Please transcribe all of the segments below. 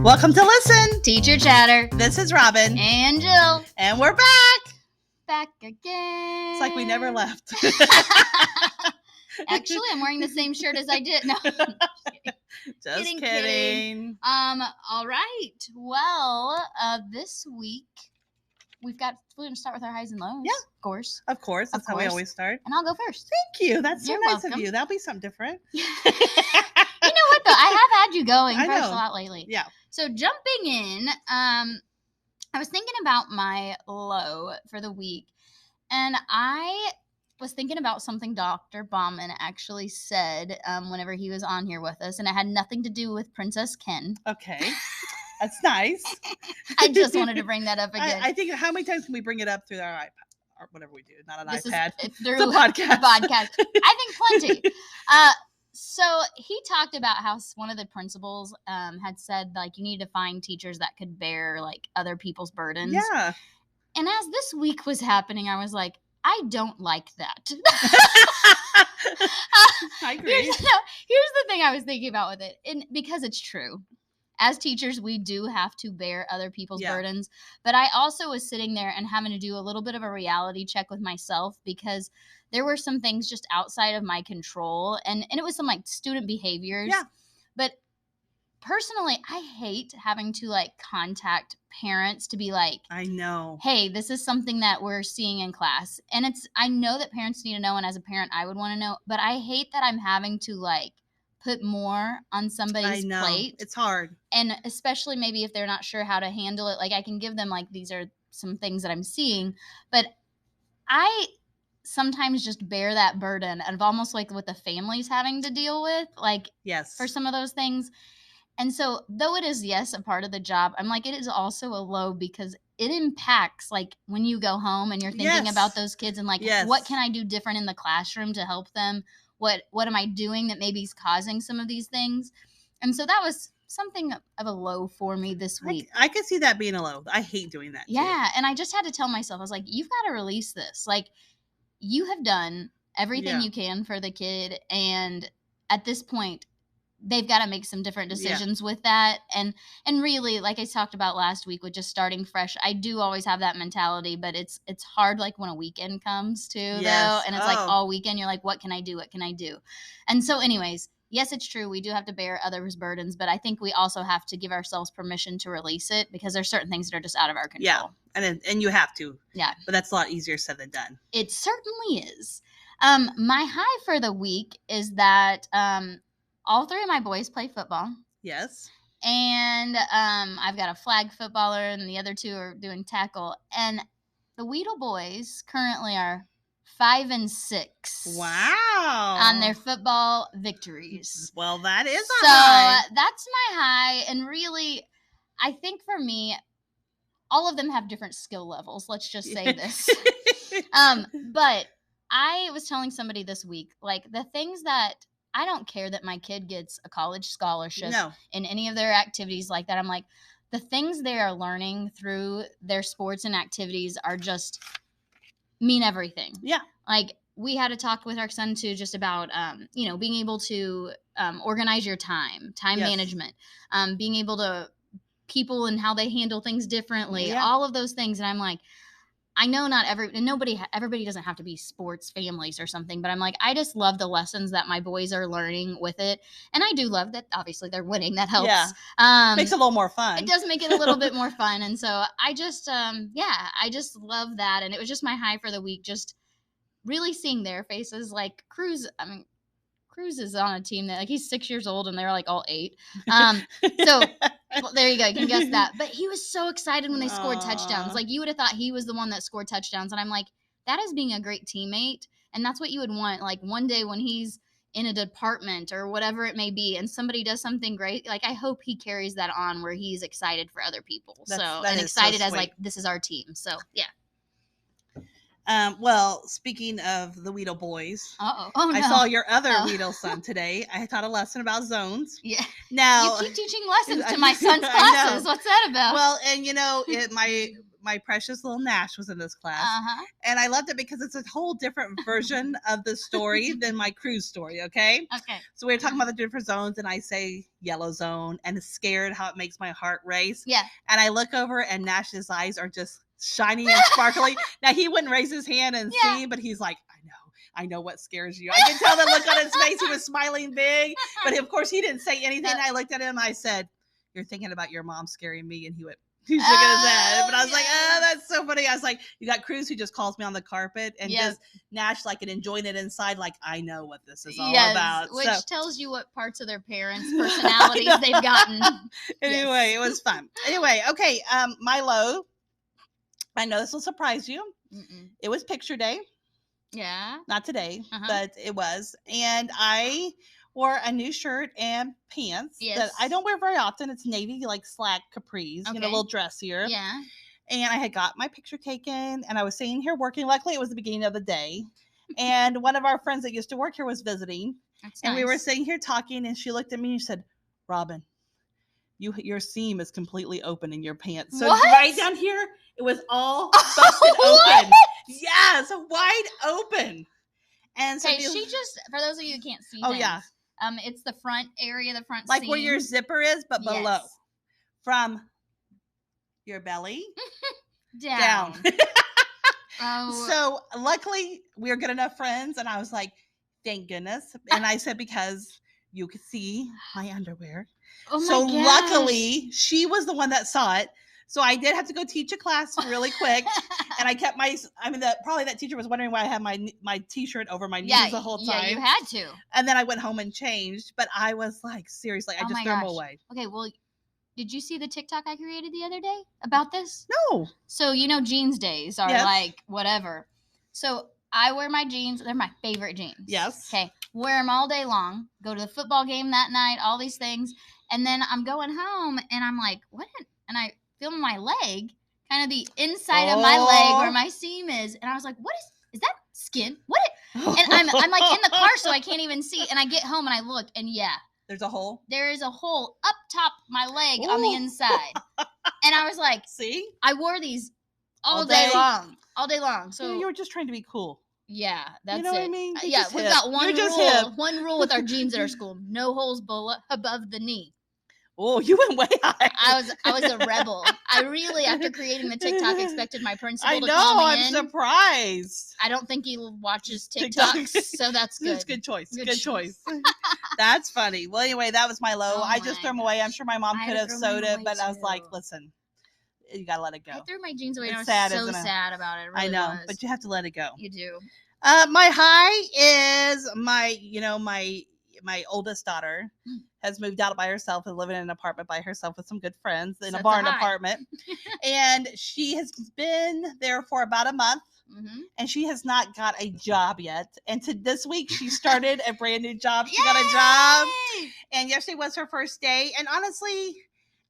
Welcome to Listen. Teacher Chatter. This is Robin. And Jill. And we're back. Back again. It's like we never left. Actually, I'm wearing the same shirt as I did. No. Just kidding. All right. Well, this week we're going to start with our highs and lows. Yeah. Of course. Of course. That's how we always start. And I'll go first. Thank you. That's so You're nice welcome. of you. That'll be something different. You know what, though? I have had you going I first know. a lot lately. Yeah. So jumping in, I was thinking about my low for the week, and I was thinking about something Dr. Bauman actually said whenever he was on here with us, and it had nothing to do with Princess Ken. Okay. That's nice. I just wanted to bring that up again. I think, how many times can we bring it up through our iPad? Or whatever we do. Not an iPad. Through the podcast. I think plenty. So he talked about how one of the principals had said, like, you need to find teachers that could bear, like, other people's burdens. Yeah. And as this week was happening, I was like, I don't like that. I agree. Here's the thing I was thinking about with it. And because it's true. As teachers, we do have to bear other people's burdens. But I also was sitting there and having to do a little bit of a reality check with myself because there were some things just outside of my control. And it was some, like, student behaviors. Yeah. But personally, I hate having to, like, contact parents to be like, I know. Hey, this is something that we're seeing in class. And I know that parents need to know. And as a parent, I would want to know. But I hate that I'm having to, like, put more on somebody's plate. It's hard. And especially maybe if they're not sure how to handle it. Like, I can give them, like, these are some things that I'm seeing. But I sometimes just bear that burden of almost like what the family's having to deal with. Like, yes, for some of those things. And so, though it is, yes, a part of the job, I'm like, it is also a low because it impacts, like, when you go home and you're thinking about those kids and, like, what can I do different in the classroom to help them? What am I doing that maybe is causing some of these things? And so that was something of a low for me this week. I could see that being a low. I hate doing that. Yeah, and I just had to tell myself, I was like, you've got to release this. Like, you have done everything you can for the kid, and at this point, they've got to make some different decisions with that. And really, like I talked about last week with just starting fresh, I do always have that mentality, but it's hard, like, when a weekend comes too, though. And it's like all weekend, you're like, what can I do? What can I do? And so anyways, yes, it's true. We do have to bear others' burdens, but I think we also have to give ourselves permission to release it because there's certain things that are just out of our control. Yeah. And you have to. Yeah. But that's a lot easier said than done. It certainly is. My high for the week is that, all three of my boys play football. Yes. And I've got a flag footballer, and the other two are doing tackle. And the Weedle boys currently are 5-6. Wow. On their football victories. Well, that is a high. So that's my high. And really, I think for me, all of them have different skill levels. Let's just say this. But I was telling somebody this week, like, the things that I don't care that my kid gets a college scholarship in any of their activities like that. I'm like, the things they are learning through their sports and activities are just mean everything. Yeah. Like, we had a talk with our son too, just about, being able to organize your time management, being able to people and how they handle things differently, all of those things. And I'm like, I know not everybody doesn't have to be sports families or something, but I'm like, I just love the lessons that my boys are learning with it. And I do love that obviously they're winning. That helps. Yeah. Makes it a little more fun. It does make it a little bit more fun. And so I just, I just love that. And it was just my high for the week, just really seeing their faces. Like Cruz is on a team that, like, he's 6 years old and they're like all 8. So well, there you go. You can guess that. But he was so excited when they scored touchdowns. Like, you would have thought he was the one that scored touchdowns. And I'm like, that is being a great teammate. And that's what you would want. Like, one day when he's in a department or whatever it may be and somebody does something great, like, I hope he carries that on where he's excited for other people. And excited as, like, this is our team. So, yeah. Well, speaking of the Weedle boys, no. I saw your other Weedle son today. I taught a lesson about zones. Yeah. Now you keep teaching lessons to my son's classes. What's that about? Well, and my precious little Nash was in this class. And I loved it because it's a whole different version of the story than my cruise story, okay? Okay. So we were talking about the different zones, and I say yellow zone and scared, how it makes my heart race. Yeah. And I look over, and Nash's eyes are just shiny and sparkly. Now, he wouldn't raise his hand and see, but he's like, I know what scares you. I can tell the look on his face. He was smiling big, but of course he didn't say anything. I looked at him. I said, "You're thinking about your mom scaring me," and he went. He's shaking his head, but I was like, "Oh, that's so funny." I was like, "You got Cruz who just calls me on the carpet, and just Nash like and enjoying it inside, like I know what this is all about." Which tells you what parts of their parents' personalities they've gotten. Anyway, it was fun. Anyway, okay, my low. I know this will surprise you. It was picture day. Yeah. Not today, but it was. And I wore a new shirt and pants that I don't wear very often. It's navy, like slack capris, a little dressier. Yeah. And I had got my picture taken, and I was sitting here working. Luckily, it was the beginning of the day. And one of our friends that used to work here was visiting. And we were sitting here talking, and she looked at me and she said, "Robin, your seam is completely open in your pants." So right down here, it was all busted open. Yes, wide open. And so she just, for those of you who can't see things, it's the front area, the front like seam. where your zipper is, but below. From your belly down. So luckily we were good enough friends, and I was like, thank goodness. And I said, because you could see my underwear. So luckily she was the one that saw it. So I did have to go teach a class really quick, and I kept probably that teacher was wondering why I had my t-shirt over my knees the whole time. Yeah, you had to. And then I went home and changed, but I was like, seriously, I just threw them away. Okay, well, did you see the TikTok I created the other day about this? No. So, jeans days are like whatever. So I wear my jeans. They're my favorite jeans. Yes. Okay. Wear them all day long. Go to the football game that night, all these things. And then I'm going home, and I'm like, what? And I feel my leg, kind of the inside of my leg where my seam is. And I was like, what is that skin? What? And I'm like in the car, so I can't even see. And I get home and I look, and there's a hole. There is a hole up top my leg on the inside. And I was like, see? I wore these all day long. All day long. So you were just trying to be cool. Yeah, that's you know it. What I mean? We've got one rule with our jeans at our school: no holes above the knee. Oh, you went way high. I was a rebel. I really, after creating the TikTok, expected my principal to call me I'm surprised. I don't think he watches TikToks, so that's good. It's good choice. Good choice. That's funny. Well, anyway, that was my low. I just threw them away. I'm sure my mom could have sewed it, but I was like, listen, you gotta let it go. I threw my jeans away, and I was so sad about it. I know, but you have to let it go. You do. My high is my oldest daughter has moved out by herself and living in an apartment by herself with some good friends in a barn apartment. And she has been there for about a month, and she has not got a job yet. And this week she started a brand new job. She got a job, and yesterday was her first day. And honestly,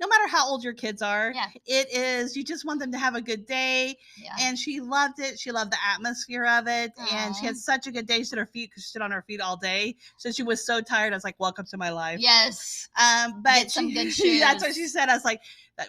no matter how old your kids are, it is, you just want them to have a good day. And she loved it. She loved the atmosphere of it. And she had such a good day. She stood she stood on her feet all day. So she was so tired. I was like, welcome to my life. Yes. But get some good shoes. That's what she said. I was like,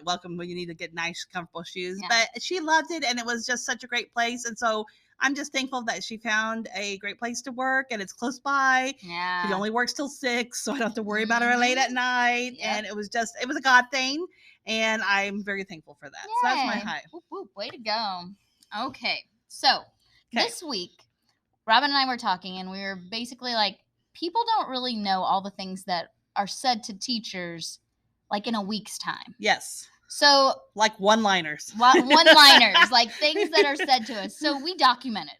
welcome when you need to get nice, comfortable shoes. But she loved it. And it was just such a great place. And so I'm just thankful that she found a great place to work, and it's close by. Yeah. She only works till 6, so I don't have to worry about her late at night. And it was a God thing, and I'm very thankful for that. Yay. So that's my high. Whoop, whoop, way to go. Okay. So this week, Robin and I were talking, and we were basically like, people don't really know all the things that are said to teachers like in a week's time. Yes. So, like one-liners, like things that are said to us. So we documented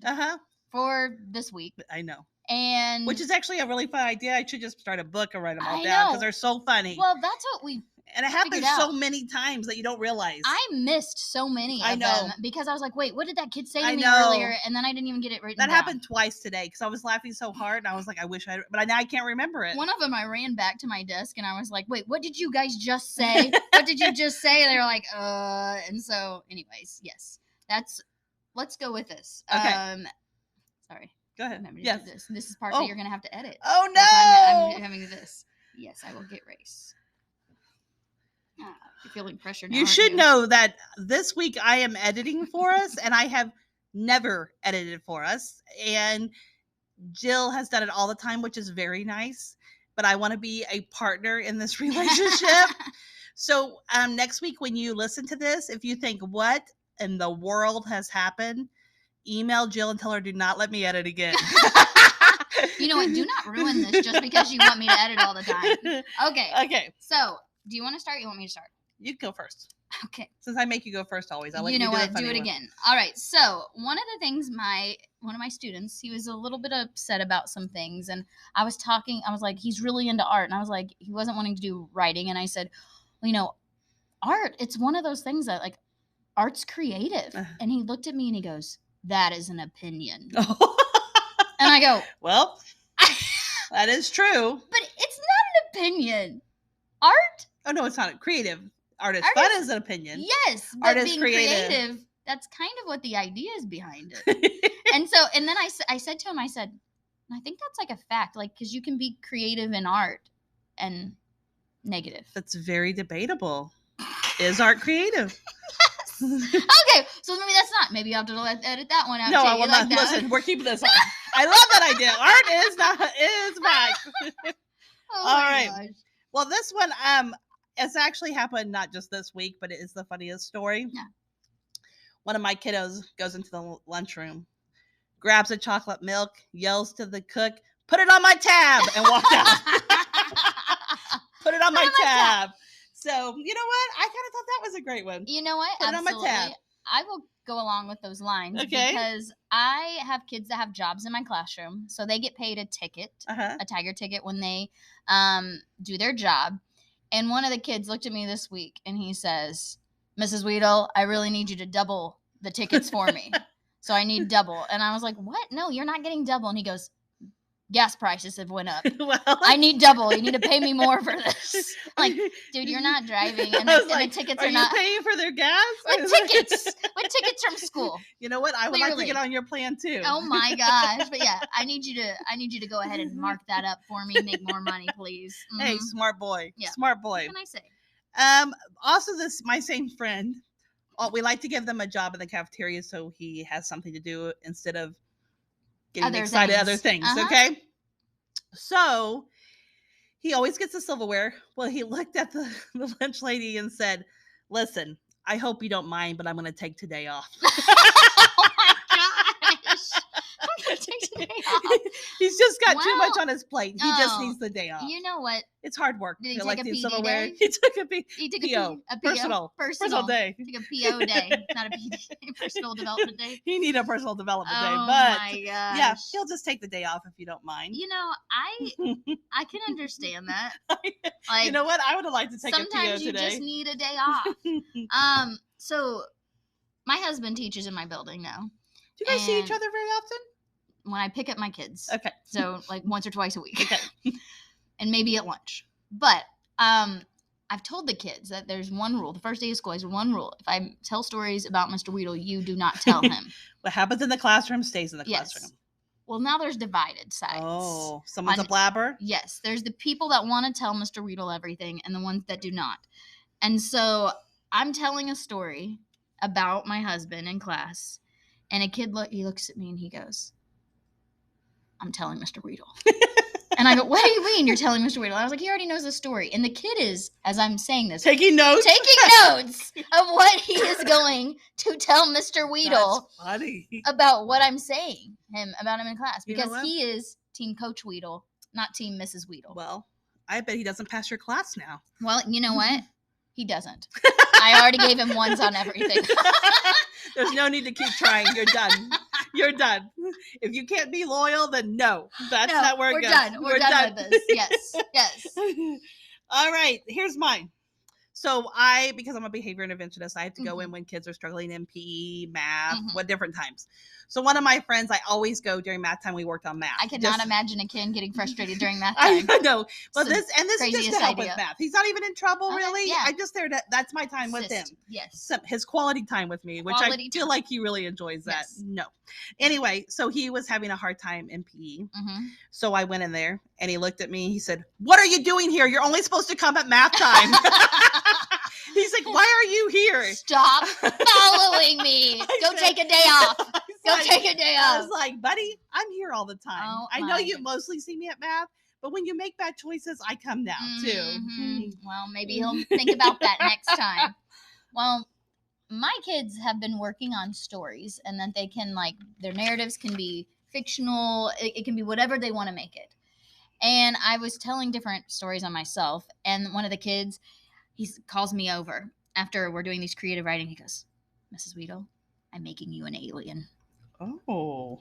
for this week. I know, and which is actually a really fun idea. I should just start a book and write them all down because they're so funny. Well, that's what we. And it happens so many times that you don't realize. I missed so many of them because I was like, wait, what did that kid say to me earlier? And then I didn't even get it written down. That happened twice today because I was laughing so hard, and I was like, I wish but now I can't remember it. One of them, I ran back to my desk, and I was like, wait, what did you guys just say? What did you just say? And they were like, and so anyways, yes, let's go with this. Okay. Sorry. Go ahead. Yes. This is part that you're going to have to edit. Oh, no. I'm having this. Yes, I will get race. You're feeling pressure now. You should know that this week I am editing for us, and I have never edited for us. And Jill has done it all the time, which is very nice. But I want to be a partner in this relationship. So next week when you listen to this, if you think, what in the world has happened, email Jill and tell her, do not let me edit again. You know what? Do not ruin this just because you want me to edit all the time. Okay. So, do you want to start? Or you want me to start? You go first. Okay. Since I make you go first always, I like you know do what? Do it again. All right. So one of the things one of my students, he was a little bit upset about some things, and I was like, he's really into art, and I was like, he wasn't wanting to do writing, and I said, well, art, it's one of those things that like art's creative. And he looked at me and he goes, that is an opinion. And I go, well, that is true. But it's not an opinion. Art? Oh, no, it's not creative. Artist. That is an opinion. Yes. But being creative, that's kind of what the idea is behind it. and then I said to him, I think that's like a fact. Like, because you can be creative in art and negative. That's very debatable. Is art creative? Okay, so maybe that's not. Maybe you have to edit that one out. No, I will not. Listen, we're keeping this on. I love that idea. Art is fact. All right. Gosh. Well, this one, it's actually happened not just this week, but it is the funniest story. Yeah. One of my kiddos goes into the lunchroom, grabs a chocolate milk, yells to the cook, "Put it on my tab," and walked out. Put it on my tab. So, you know what? I kind of thought that was a great one. You know what? Put it on my tab. I will go along with those lines because I have kids that have jobs in my classroom. So they get paid a ticket, a Tiger ticket, when they do their job. And one of the kids looked at me this week and he says, "Mrs. Weedle, I really need you to double the tickets for me. So I need double." And I was like, "What? No, you're not getting double." And he goes, "Gas prices have went up. Well, I need double. You need to pay me more for this." Like, dude, you're not driving, and the tickets are not. Are you paying for their gas? With tickets from school. You know what? I would like to get on your plan too. Oh my gosh! But yeah, I need you to go ahead and mark that up for me. Make more money, please. Mm-hmm. Hey, smart boy. Yeah. Smart boy. What can I say? Also, my same friend. We like to give them a job in the cafeteria so he has something to do instead of getting excited other things. Okay. So he always gets the silverware. Well, he looked at the lunch lady and said, "Listen, I hope you don't mind, but I'm going to take today off." Oh my gosh. I'm going to take today off. He's just got too much on his plate. He just needs the day off. You know what? It's hard work. Did he take a PD day? He took a PO. Personal day. He took a PO day, not a PD, personal development day. He need a personal development day. But my gosh. Yeah, he'll just take the day off if you don't mind. You know, I can understand that. Like, you know what? I would have liked to take a PO today. Sometimes you just need a day off. So my husband teaches in my building now. Do you guys see each other very often? When I pick up my kids. Okay. So like once or twice a week. Okay. And maybe at lunch. But I've told the kids that there's one rule. The first day of school is one rule. If I tell stories about Mr. Weedle, you do not tell him. What happens in the classroom stays in the classroom. Well, now there's divided sides. Oh, someone's a blabber? Yes. There's the people that want to tell Mr. Weedle everything and the ones that do not. And so I'm telling a story about my husband in class. And a kid, he looks at me and he goes, "I'm telling Mr. Weedle." And I go, "What do you mean you're telling Mr. Weedle?" I was like, "He already knows the story." And the kid is, as I'm saying this, taking notes of what he is going to tell Mr. Weedle about what I'm saying about him in class. Because he is Team Coach Weedle, not Team Mrs. Weedle. Well, I bet he doesn't pass your class now. Well, you know what? He doesn't. I already gave him ones on everything. There's no need to keep trying. You're done. You're done. If you can't be loyal, then no. That's not where it goes. We're done with this. Yes. All right. Here's mine. So because I'm a behavior interventionist, I have to go in when kids are struggling in PE, math, what different times. So one of my friends, I always go during math time. We worked on math. I cannot imagine a kid getting frustrated during math time. I know. But this is just to help with math. He's not even in trouble, really. Yeah. I'm just there that's my time with him. Yes. His quality time with me, which I feel like he really enjoys that. Yes. No. Anyway, so he was having a hard time in PE. So I went in there and he looked at me. He said, "What are you doing here? You're only supposed to come at math time." you here? Stop following me. Go take a day off. Go take a day off. I was like, buddy, I'm here all the time. Oh, I know you mostly see me at math, but when you make bad choices, I come down too. Well, maybe he'll think about that next time. Well, my kids have been working on stories, and that they can, like, their narratives can be fictional. It can be whatever they want to make it. And I was telling different stories on myself, and one of the kids, he calls me over after we're doing these creative writing. He goes, Mrs. Weedle, I'm making you an alien. Oh.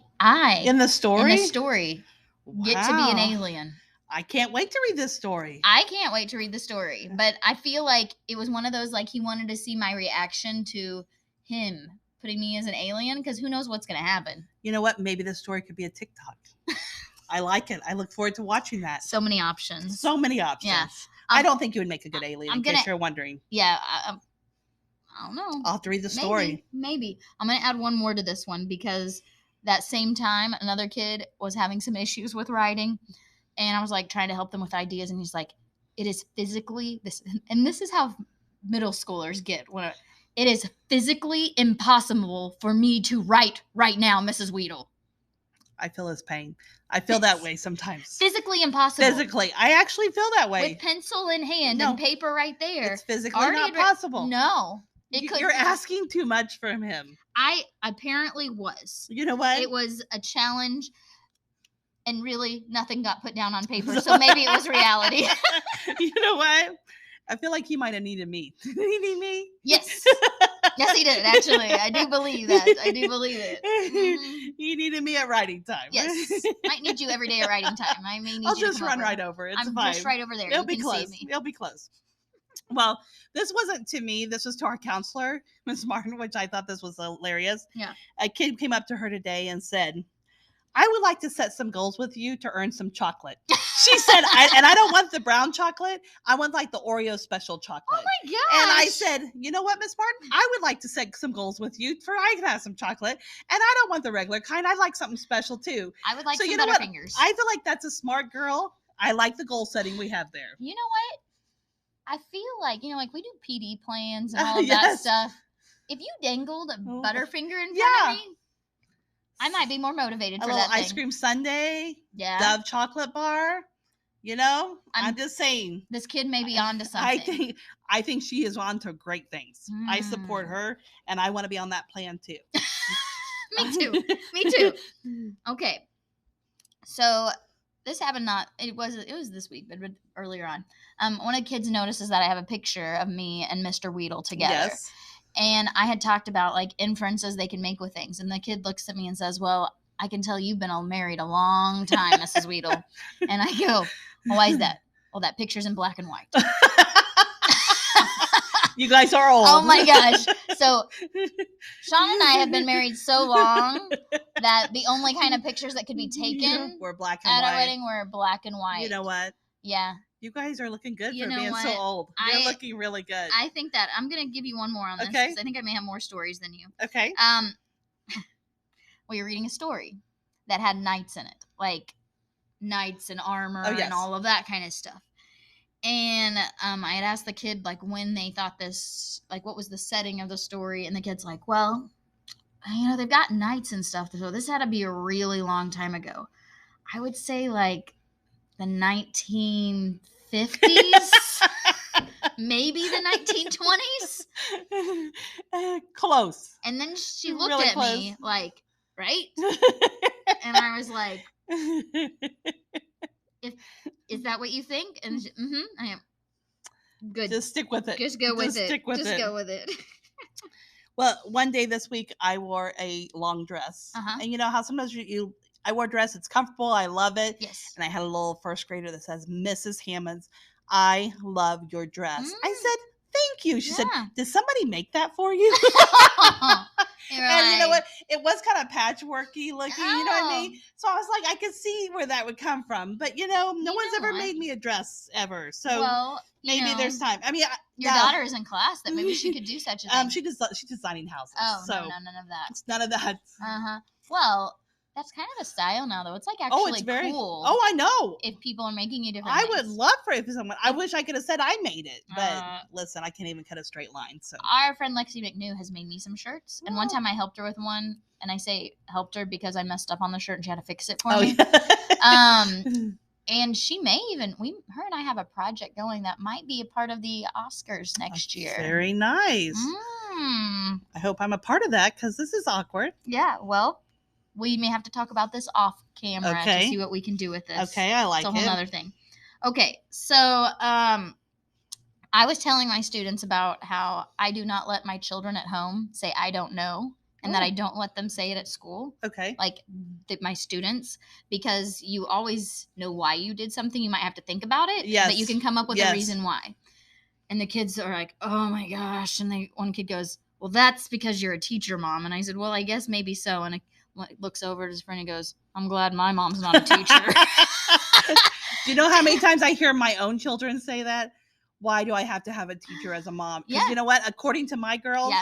In the story? Get to be an alien. I can't wait to read this story. I can't wait to read the story. But I feel like it was one of those, like, he wanted to see my reaction to him putting me as an alien, because who knows what's going to happen. You know what? Maybe this story could be a TikTok. I like it. I look forward to watching that. So many options. Yeah. I don't think you would make a good alien, in case you're wondering. Yeah. I don't know. I'll have to read the story. Maybe. I'm going to add one more to this one, because that same time, another kid was having some issues with writing. And I was, like, trying to help them with ideas. And he's like, it is physically this. And this is how middle schoolers get. It is physically impossible for me to write right now, Mrs. Weedle. I feel his pain. I feel that way sometimes. Physically impossible. Physically. I actually feel that way. With pencil in hand and paper right there. It's physically not possible. No. You're asking too much from him. I apparently was. You know what? It was a challenge, and really nothing got put down on paper. So maybe it was reality. You know what? I feel like he might have needed me. Did he need me? Yes. Yes, he did, actually. I do believe that. I do believe it. Mm-hmm. He needed me at writing time. Yes. Might need you every day at writing time. I may need I'll you just to run right over. It's I'm fine. just right over there. It'll be close. It'll be close. Well, this wasn't to me. This was to our counselor, Ms. Martin, which I thought this was hilarious. Yeah. A kid came up to her today and said, I would like to set some goals with you to earn some chocolate. She said, I don't want the brown chocolate. I want, like, the Oreo special chocolate. Oh my gosh. And I said, you know what, Miss Martin? I would like to set some goals with you for I can have some chocolate. And I don't want the regular kind. I'd like something special too. I would like some Butterfingers. I feel like that's a smart girl. I like the goal setting we have there. You know what? I feel like, like we do PD plans and all of that stuff. If you dangled a Butterfinger in front of me, I might be more motivated for that thing. A little ice cream sundae. Yeah. Dove chocolate bar. I'm just saying. This kid may be on to something. I think she is on to great things. I support her, and I want to be on that plan too. Me too. Okay. So this happened it was this week, but earlier on. One of the kids notices that I have a picture of me and Mr. Weedle together. Yes. And I had talked about, like, inferences they can make with things. And the kid looks at me and says, well, I can tell you've been married a long time, Mrs. Weedle. And I go, well, why is that? Well, that picture's in black and white. You guys are old. Oh, my gosh. So Sean and I have been married so long that the only kind of pictures that could be taken were black and at white. our wedding were black and white. You know what? Yeah. You guys are looking good for being so old. You're looking really good. I think that I'm going to give you one more on this because I think I may have more stories than you. Okay. Well, you're reading a story that had knights in it, like knights and armor and all of that kind of stuff. And I had asked the kid, like, when they thought this, like, what was the setting of the story? And the kid's like, well, they've got knights and stuff, so this had to be a really long time ago. I would say, like, the 1950s, maybe the 1920s. Close. And then she looked at me like, right? And I was like, is that what you think? And she, I am. Good. Just stick with it. Just go with it. Just go with it. Well, one day this week I wore a long dress. And you know how sometimes I wore a dress, it's comfortable, I love it. Yes. And I had a little first grader that says, Mrs. Hammonds, I love your dress. I said, thank you. She said, did somebody make that for you? And you know what? It was kind of patchworky looking, you know what I mean? So I was like, I could see where that would come from. But, no one's ever made me a dress ever. So maybe there's time. I mean, your daughter is in class that maybe she could do such a thing. She's designing houses. Oh, so no, none of that. It's none of that. Well, That's kind of a style now, though. It's like actually it's very cool. Oh, I know. If people are making you different I things. would love for if someone. I wish I could have said I made it, but listen, I can't even cut a straight line. So our friend Lexi McNew has made me some shirts, and one time I helped her with one, and I say helped her because I messed up on the shirt and she had to fix it for me. Yeah. And she may even her and I have a project going that might be a part of the Oscars next year. Very nice. I hope I'm a part of that because this is awkward. Yeah, well, we may have to talk about this off camera to see what we can do with this. Okay, I like it. It's a whole other thing. Okay, so I was telling my students about how I do not let my children at home say I don't know, and that I don't let them say it at school. Okay. Like my students, because you always know why you did something. You might have to think about it, but you can come up with a reason why. And the kids are like, oh my gosh. And one kid goes, well, that's because you're a teacher, Mom. And I said, well, I guess maybe so. And looks over at his friend and goes, I'm glad my mom's not a teacher. Do you know how many times I hear my own children say that? Why do I have to have a teacher as a mom? Because you know what? According to my girls,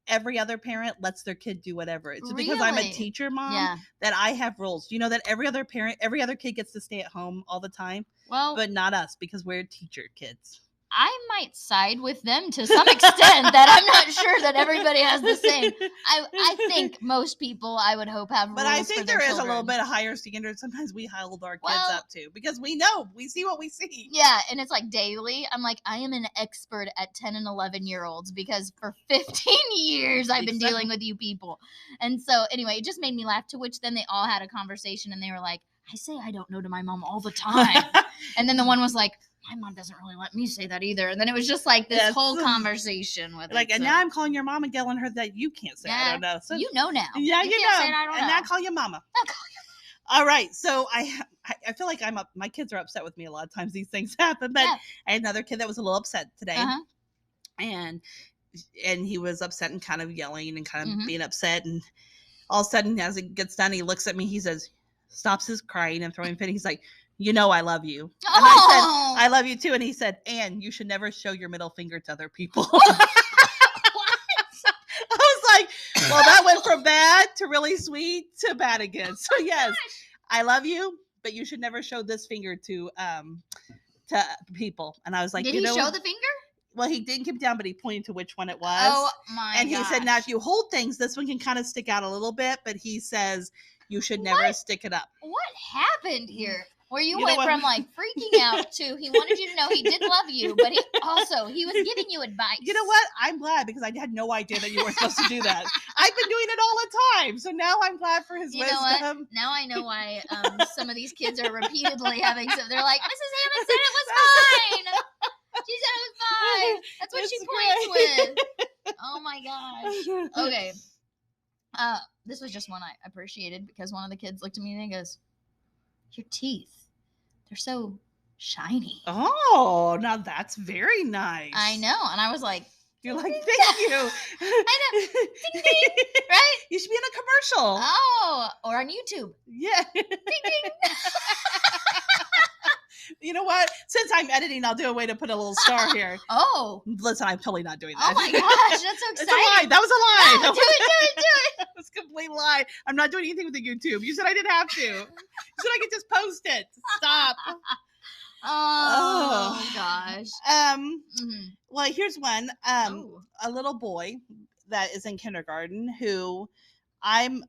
every other parent lets their kid do whatever. It's because I'm a teacher mom that I have rules. You know that every other kid gets to stay at home all the time? Well, but not us because we're teacher kids. I might side with them to some extent that I'm not sure that everybody has the same. I think most people, I would hope, have rules. But I think there is a little bit of higher standard. Sometimes we hold our kids up to because we see what we see. Yeah, and it's like daily. I'm like, I am an expert at 10 and 11-year-olds because for 15 years I've been dealing with you people. And so anyway, it just made me laugh, to which then they all had a conversation and they were like, I say I don't know to my mom all the time. And then the one was like, my mom doesn't really let me say that either. And then it was just like this whole conversation with like, and now I'm calling your mom and telling her that you can't say I don't know. So you know now. Yeah, you know. Say I don't and know. now call your mama. All right. So I feel like my kids are upset with me a lot of times. These things happen. But I had another kid that was a little upset today. And he was upset and kind of yelling and kind of being upset. And all of a sudden, as it gets done, he looks at me. He says, stops his crying and throwing fit. He's like, you know I love you. And I said, I love you too. And he said, and you should never show your middle finger to other people. I was like, well, that went from bad to really sweet to bad again. So yes, I love you, but you should never show this finger to people. And I was like, did he show the finger? Well, he didn't keep it down, but he pointed to which one it was. Oh my! And he said, now if you hold things, this one can kind of stick out a little bit, but he says you should never stick it up. What happened here? Where you went from like freaking out to he wanted you to know he did love you, but he was giving you advice. You know what? I'm glad because I had no idea that you were supposed to do that. I've been doing it all the time, so now I'm glad for his wisdom. Know what? Now I know why some of these kids are repeatedly having. So they're like, Mrs. Hammond said it was fine. She said it was fine. That's what she points with. Oh my gosh. Okay. This was just one I appreciated because one of the kids looked at me and he goes, your teeth, they're so shiny. Oh, now that's very nice. I know. And I was like, you're like, thank you. I know. Ding, ding. Right? You should be in a commercial. Oh, or on YouTube. Yeah. Ding, ding. You know what? Since I'm editing, I'll do a way to put a little star here. Oh. Listen, I'm totally not doing that. Oh my gosh, that's so exciting. It's a lie. That was a lie. No, do it. That was a complete lie. I'm not doing anything with the YouTube. You said I didn't have to. You said I could just post it. Stop. Oh gosh. Well, here's one. A little boy that is in kindergarten who I'm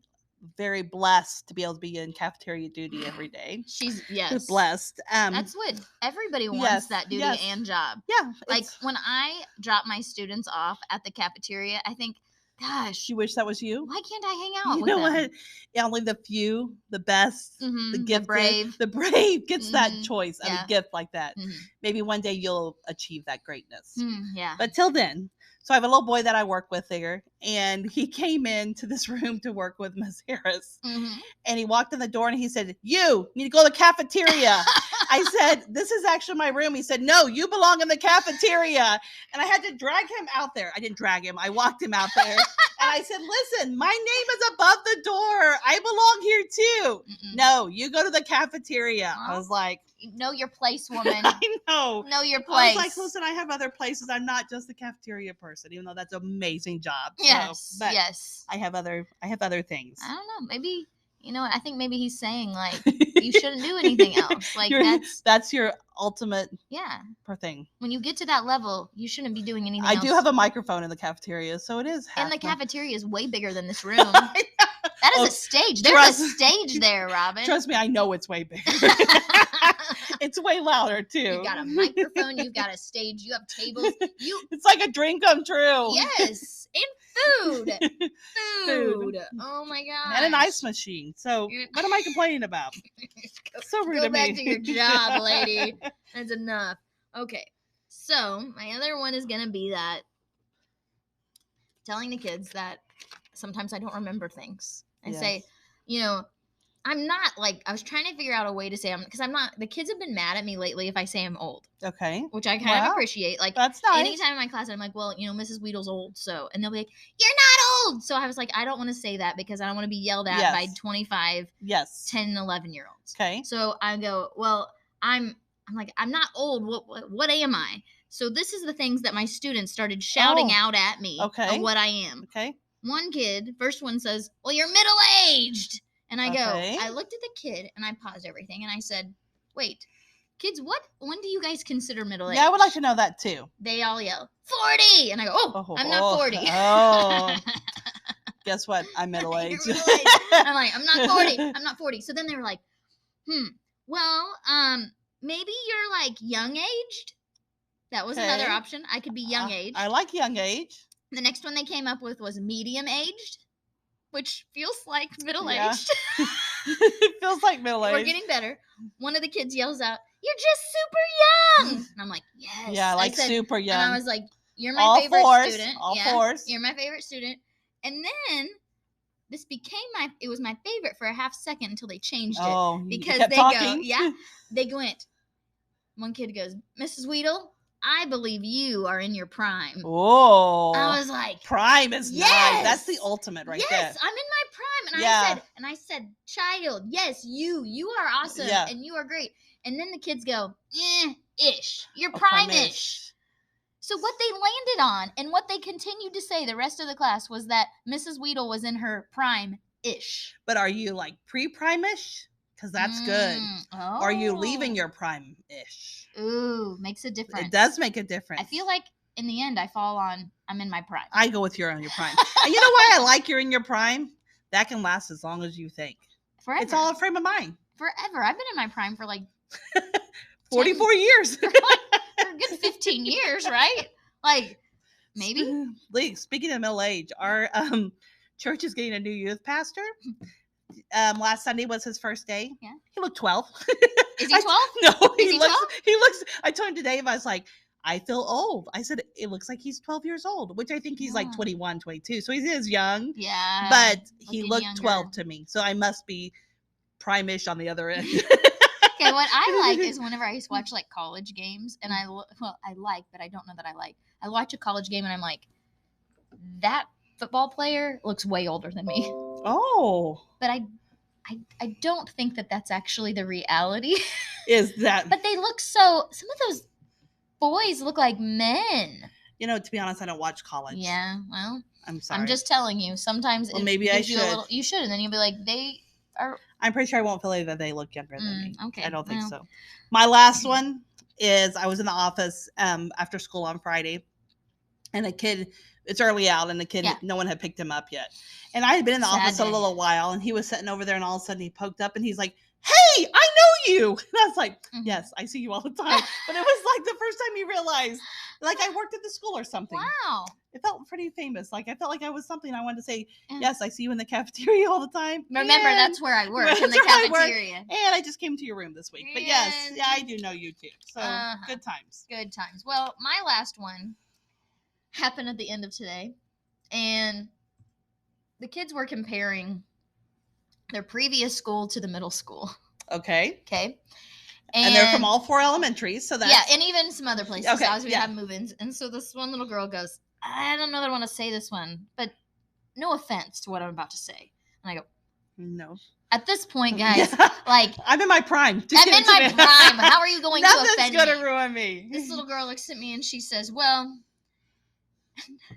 very blessed to be able to be in cafeteria duty every day. She's blessed. That's what everybody wants, that duty and job. Yeah. Like when I drop my students off at the cafeteria, I think, gosh, you wish that was you. Why can't I hang out you with know them? What? Yeah, only the few, the best, the gifted, the brave gets that choice of a gift like that. Maybe one day you'll achieve that greatness. Yeah. But till then. So I have a little boy that I work with there, and he came into this room to work with Miss Harris. And he walked in the door and he said, you need to go to the cafeteria. I said, this is actually my room. He said, no, you belong in the cafeteria. And I had to drag him out there. I didn't drag him. I walked him out there. And I said, listen, my name is above the door. I belong here too. No, you go to the cafeteria. I was like, know your place, woman. I know. Know your place. I was like, listen, I have other places. I'm not just the cafeteria person, even though that's an amazing job. Yes. So, yes. I have other things. I don't know. Maybe you know what? I think maybe he's saying like you shouldn't do anything else. Like that's your ultimate per thing. When you get to that level, you shouldn't be doing anything else. I do have a microphone in the cafeteria, so it is. And the cafeteria is way bigger than this room. That is a stage. There's a stage there, Robin. Trust me, I know it's way bigger. It's way louder too. You got a microphone. You've got a stage. You have tables. It's like a dream come true. Yes, and food. Oh my god! And an ice machine. So what am I complaining about? So rude Go of back me. to your job, lady. That's enough. Okay, so my other one is gonna be that telling the kids that sometimes I don't remember things. I say, you know, I'm not like, I was trying to figure out a way to say because I'm not, the kids have been mad at me lately if I say I'm old. Okay. Which I kind of appreciate. Like, that's nice. Anytime in my class, I'm like, well, you know, Mrs. Weedle's old, so, and they'll be like, you're not old. So I was like, I don't want to say that because I don't want to be yelled at by 25, 10, 11-year-olds. Okay. So I go, well, I'm like, I'm not old. What am I? So this is the things that my students started shouting out at me of what I am. Okay. One kid, first one says, well, you're middle-aged. And I go, I looked at the kid and I paused everything and I said, wait, kids, when do you guys consider middle-aged? Yeah, I would like to know that too. They all yell, 40. And I go, I'm not 40. Oh. Guess what? I'm middle-aged. I'm like, I'm not 40. I'm not 40. So then they were like, well, maybe you're like young-aged. That was another option. I could be young-aged. I like young-age. The next one they came up with was medium-aged, which feels like middle-aged. Yeah. It feels like middle-aged. We're getting better. One of the kids yells out, you're just super young. And I'm like, yes. Yeah, I said, super young. And I was like, you're my favorite student. All fours. You're my favorite student. And then this became it was my favorite for a half second until they changed it. Because they went, one kid goes, Mrs. Weedle, I believe you are in your prime. Oh. I was like, prime is nice. That's the ultimate right there. Yes, I'm in my prime. And I said, child, yes, you are awesome and you are great. And then the kids go, ish. You're prime-ish. So what they landed on and what they continued to say the rest of the class was that Mrs. Weedle was in her prime-ish. But are you like pre-prime-ish? Because that's good. Oh. Or are you leaving your prime-ish? Ooh, makes a difference. It does make a difference. I feel like in the end, I'm in my prime. I go with you're on your prime. And you know why I like you're in your prime? That can last as long as you think. Forever. It's all a frame of mind. Forever. I've been in my prime for like 44 years. For a good 15 years, right? Like, maybe. Speaking of middle age, our church is getting a new youth pastor. Last Sunday was his first day. Yeah. He looked 12. Is he 12? No, he looks, I told him today, I was like, I feel old. I said, it looks like he's 12 years old, which I think he's like 21, 22. So he is young. Yeah. But he looked younger. 12 to me. So I must be prime-ish on the other end. Okay, what I like is whenever I used to watch like college games, and I don't know that I like. I watch a college game and I'm like, that football player looks way older than me. Oh. But I don't think that that's actually the reality. Is that? But they look some of those boys look like men. You know, to be honest, I don't watch college. Yeah, well, I'm sorry. I'm just telling you. Sometimes maybe I should. You should, and then you'll be like, they are. I'm pretty sure I won't feel like that they look younger than me. Okay. I don't think so. My last one is I was in the office after school on Friday, and a kid, it's early out, and the kid, no one had picked him up yet. And I had been in the office a little while, and he was sitting over there, and all of a sudden he poked up, and he's like, hey, I know you. And I was like, yes, I see you all the time. But it was like the first time he realized, like I worked at the school or something. Wow. It felt pretty famous. Like I felt like I was something. I wanted to say, yes, I see you in the cafeteria all the time. Remember, that's where I work, in the cafeteria. And I just came to your room this week. But yes, I do know you too. So good times. Good times. Well, my last one happened at the end of today. And the kids were comparing their previous school to the middle school. Okay. And they're from all 4 elementaries, so that's... Yeah, and even some other places. Okay, So we have move-ins. And so this one little girl goes, I don't know that I want to say this one, but no offense to what I'm about to say. And I go, no. At this point, guys, like... I'm in my prime. I'm in my prime. How are you going to offend me? Nothing's going to ruin me. This little girl looks at me and she says, well,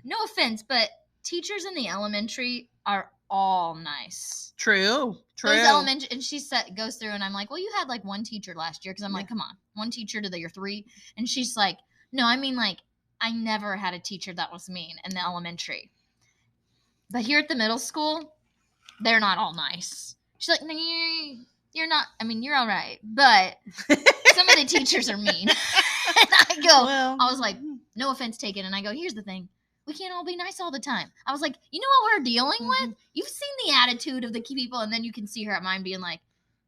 no offense, but teachers in the elementary are all nice. True. Those elementary, and she goes through, and I'm like, well, you had like one teacher last year, because I'm like, come on, one teacher to your 3, and she's like, no, I mean, like, I never had a teacher that was mean in the elementary, but here at the middle school, they're not all nice. She's like, no, you're not. I mean, you're all right, but some of the teachers are mean. And I go, I was like, no offense taken, and I go, here's the thing. We can't all be nice all the time. I was like, you know what we're dealing with? You've seen the attitude of the people, and then you can see her at mine being like,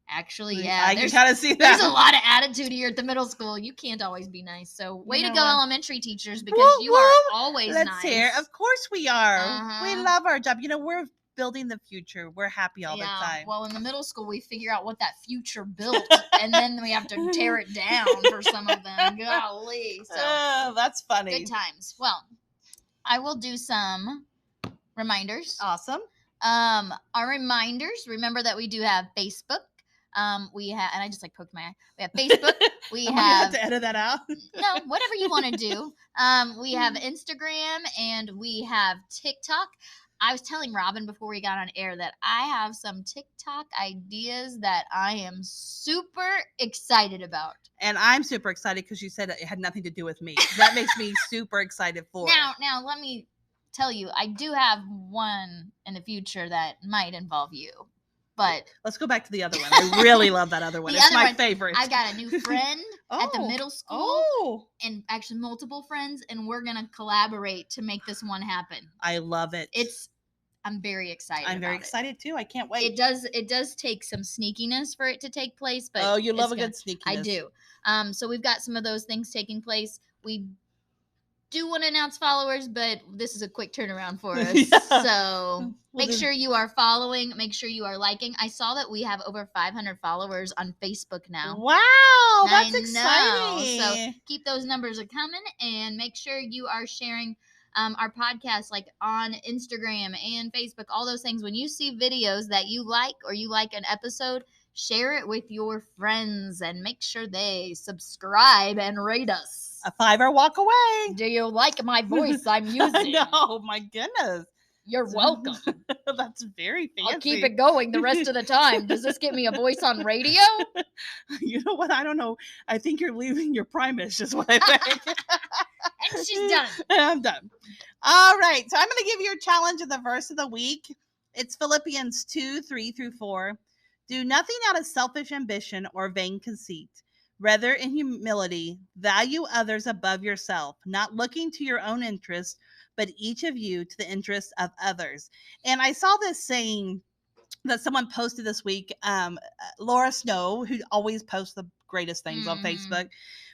actually, yeah. I can kind of see that. There's a lot of attitude here at the middle school. You can't always be nice. So way to go, elementary teachers, because you are always nice. Of course we are. We love our job. We're building the future. We're happy all the time. Well, in the middle school, we figure out what that future built, and then we have to tear it down for some of them. Golly. So that's funny. Good times. Well, I will do some reminders. Awesome. Our reminders, remember that we do have Facebook. We have, and I just like poked my eye. We have Facebook. We have to edit that out. No, whatever you want to do. We have Instagram, and we have TikTok. I was telling Robin before we got on air that I have some TikTok ideas that I am super excited about. And I'm super excited because you said it had nothing to do with me. That makes me super excited for it. Now, let me tell you, I do have one in the future that might involve you. But let's go back to the other one. I really love that other one. It's my favorite. I got a new friend at the middle school, and actually multiple friends, and we're gonna collaborate to make this one happen. I love it. I'm very excited. I'm very excited too. I can't wait. It does take some sneakiness for it to take place, but you love a good sneakiness. I do. So we've got some of those things taking place. We do want to announce followers, but this is a quick turnaround for us. Yeah. So make sure you are following. Make sure you are liking. I saw that we have over 500 followers on Facebook now. Wow, that's exciting. So keep those numbers coming, and make sure you are sharing our podcast, like on Instagram and Facebook, all those things. When you see videos that you like, or you like an episode, share it with your friends and make sure they subscribe and rate us. A 5-hour walk away. Do you like my voice I'm using? No, my goodness. You're welcome. That's very fancy. I'll keep it going the rest of the time. Does this get me a voice on radio? You know what? I don't know. I think you're leaving your Primus, is what I think. And she's done. I'm done. All right. So I'm going to give you a challenge of the verse of the week. It's Philippians 2:3-4. Do nothing out of selfish ambition or vain conceit. Rather, in humility, value others above yourself, not looking to your own interest, but each of you to the interest of others. And I saw this saying that someone posted this week, Laura Snow, who always posts the greatest things on Facebook.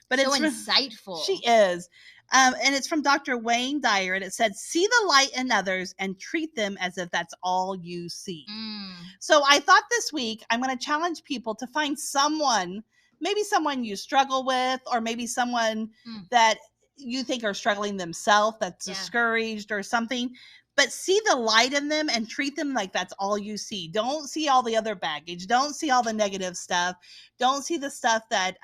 But so insightful. She is. And it's from Dr. Wayne Dyer, and it said, see the light in others and treat them as if that's all you see. So I thought this week I'm going to challenge people to find someone, maybe someone you struggle with, or maybe someone that you think are struggling themselves, that's discouraged or something, but see the light in them and treat them like that's all you see. Don't see all the other baggage. Don't see all the negative stuff. Don't see the stuff that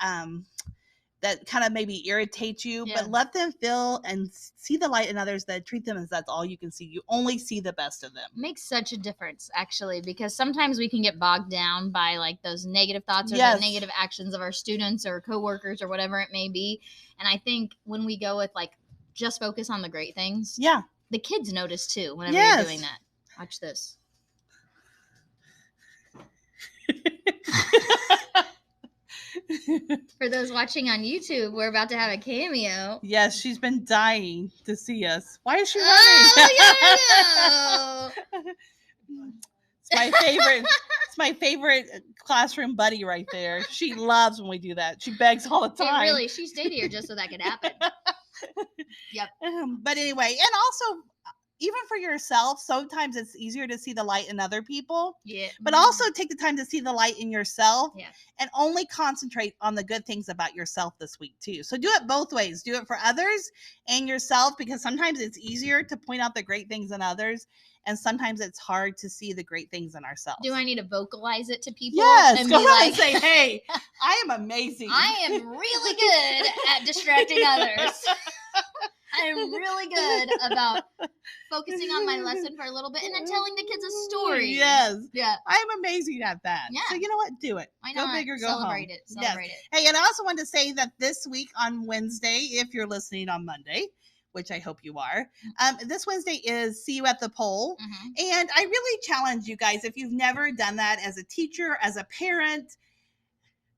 that kind of maybe irritates you, but let them feel and see the light in others, that treat them as that's all you can see. You only see the best of them. Makes such a difference, actually, because sometimes we can get bogged down by like those negative thoughts or the negative actions of our students or coworkers or whatever it may be. And I think when we go with like, just focus on the great things. Yeah. The kids notice too, whenever you're doing that. Watch this. For those watching on YouTube, we're about to have a cameo. Yes, she's been dying to see us. Why is she running? Oh, It's my favorite. It's my favorite classroom buddy right there. She loves when we do that. She begs all the time. Really, she stayed here just so that could happen. Yep. But anyway, and also, even for yourself, sometimes it's easier to see the light in other people. Yeah. But also take the time to see the light in yourself. Yeah. And only concentrate on the good things about yourself this week too. So do it both ways. Do it for others and yourself, because sometimes it's easier to point out the great things in others, and sometimes it's hard to see the great things in ourselves. Do I need to vocalize it to people? Yes. And go ahead and say, hey, I am amazing. I am really good at distracting others. I am really good about focusing on my lesson for a little bit and then telling the kids a story. Yes. Yeah. I'm amazing at that. Yeah. So you know what? Do it. Why not? Go big or go Celebrate home. it. Celebrate it. Hey, and I also wanted to say that this week on Wednesday, if you're listening on Monday, which I hope you are, this Wednesday is See You at the Pole. And I really challenge you guys, if you've never done that as a teacher, as a parent,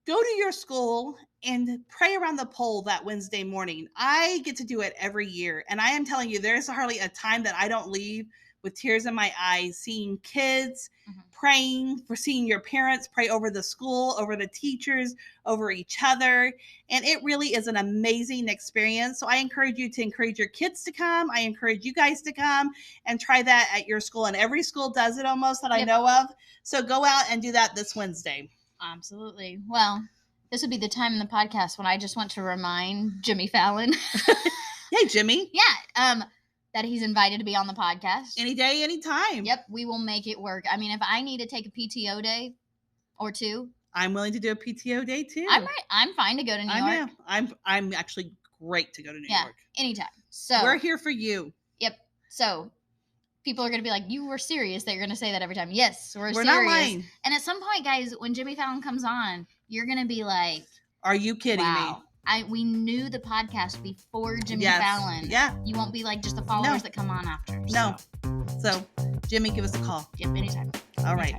go to your school and pray around the pole that Wednesday morning. I get to do it every year. And I am telling you, there's hardly a time that I don't leave with tears in my eyes, seeing kids praying, for seeing your parents pray over the school, over the teachers, over each other. And it really is an amazing experience. So I encourage you to encourage your kids to come. I encourage you guys to come and try that at your school. And every school does it almost that I know of. So go out and do that this Wednesday. Absolutely. Well, this would be the time in the podcast when I just want to remind Jimmy Fallon. Hey, Jimmy. Yeah. That he's invited to be on the podcast. Any day, anytime. Yep. We will make it work. I mean, if I need to take a PTO day or two, I'm willing to do a PTO day too. I'm fine to go to New York. I'm actually great to go to New York. Anytime. So we're here for you. Yep. So people are going to be like, you were serious that you're going to say that every time. Yes, we're serious. Not lying. And at some point, guys, when Jimmy Fallon comes on, you're going to be like, are you kidding me? We knew the podcast before Jimmy Fallon. Yeah. You won't be like just the followers that come on after. No. So, Jimmy, give us a call. Yep, anytime. All right.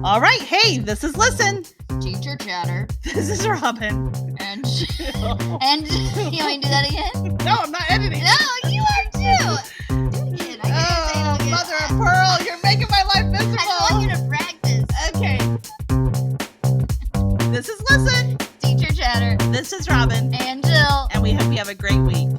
All right. Hey, this is Listen. Teacher Chatter. This is Robin. And you want me to do that again? No, I'm not editing. No, you are too. Do it again. Mother of pearl, you're making my life miserable. I want you to practice. Okay. This is Listen. Teacher Chatter. This is Robin. And Jill. And we hope you have a great week.